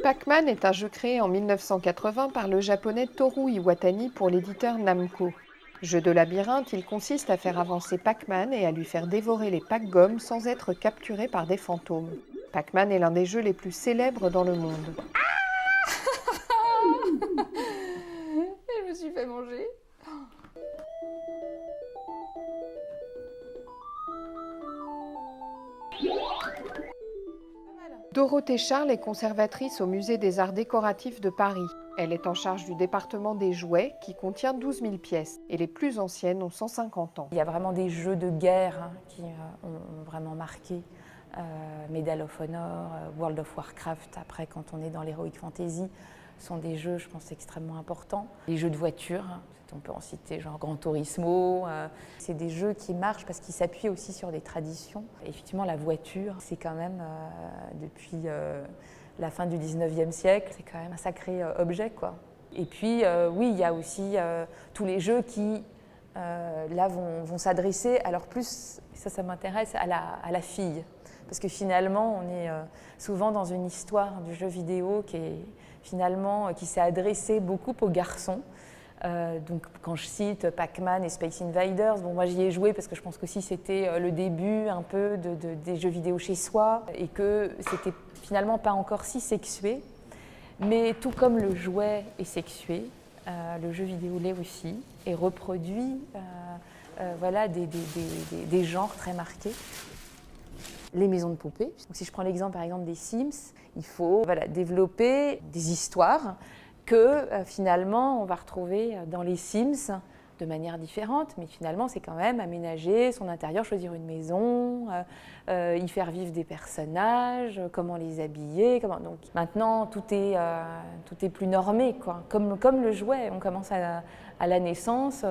Pac-Man est un jeu créé en 1980 par le japonais Toru Iwatani pour l'éditeur Namco. Jeu de labyrinthe, il consiste à faire avancer Pac-Man et à lui faire dévorer les Pac-Gommes sans être capturé par des fantômes. Pac-Man est l'un des jeux les plus célèbres dans le monde. Je me suis fait manger. Dorothée Charles est conservatrice au Musée des Arts décoratifs de Paris. Elle est en charge du département des jouets qui contient 12 000 pièces et les plus anciennes ont 150 ans. Il y a vraiment des jeux de guerre qui ont vraiment marqué. Medal of Honor, World of Warcraft, après quand on est dans l'Heroic Fantasy, sont des jeux, je pense, extrêmement importants. Les jeux de voiture, on peut en citer genre Gran Turismo, c'est des jeux qui marchent parce qu'ils s'appuient aussi sur des traditions. Et effectivement, la voiture, c'est quand même, depuis la fin du 19e siècle, c'est quand même un sacré objet, quoi. Et puis, oui, il y a aussi tous les jeux qui, là, vont s'adresser, alors plus, ça m'intéresse, à la fille. Parce que finalement, on est souvent dans une histoire du jeu vidéo qui s'est adressée beaucoup aux garçons. Donc quand je cite Pac-Man et Space Invaders, bon, moi j'y ai joué parce que je pense que c'était le début un peu des jeux vidéo chez soi et que c'était finalement pas encore si sexué. Mais tout comme le jouet est sexué, le jeu vidéo l'est aussi et reproduit voilà, des genres très marqués. Les maisons de poupées. Donc, si je prends l'exemple par exemple des Sims, il faut développer des histoires que finalement on va retrouver dans les Sims de manière différente, mais finalement c'est quand même aménager son intérieur, choisir une maison, y faire vivre des personnages, comment les habiller. Donc maintenant tout est plus normé, quoi. Comme le jouet, on commence à la naissance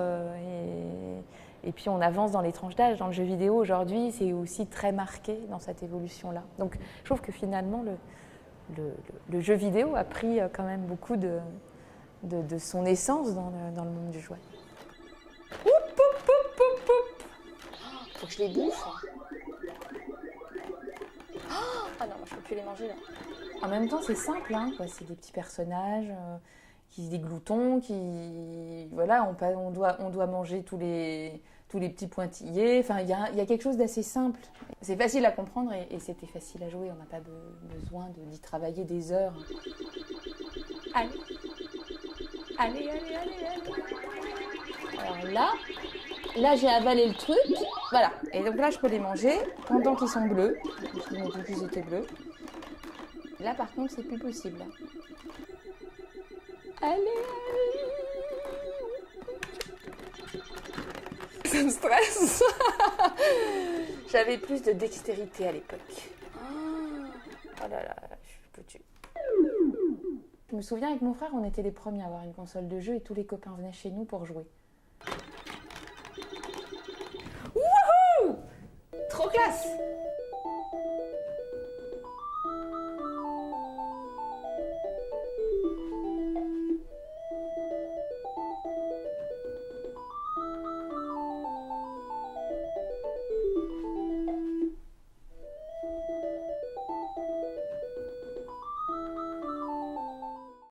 et puis on avance dans les tranches d'âge. Dans le jeu vidéo aujourd'hui, c'est aussi très marqué dans cette évolution-là. Donc je trouve que finalement le jeu vidéo a pris quand même beaucoup de son essence dans le monde du jouet. Faut que je les bouffe. Ah non, je peux plus les manger là. En même temps, c'est simple, hein, quoi. C'est des petits personnages, des gloutons, voilà, on doit manger tous les petits pointillés. Enfin, il y a quelque chose d'assez simple. C'est facile à comprendre et c'était facile à jouer. On n'a pas besoin d'y travailler des heures. Allez. Alors là j'ai avalé le truc. Voilà. Et donc là, je peux les manger pendant qu'ils sont bleus. Je m'ai dit qu'ils étaient bleus. Là, par contre, c'est plus possible. Allez. Ça me stresse. J'avais plus de dextérité à l'époque. Oh là là, je suis foutue. Je me souviens avec mon frère, on était les premiers à avoir une console de jeu et tous les copains venaient chez nous pour jouer.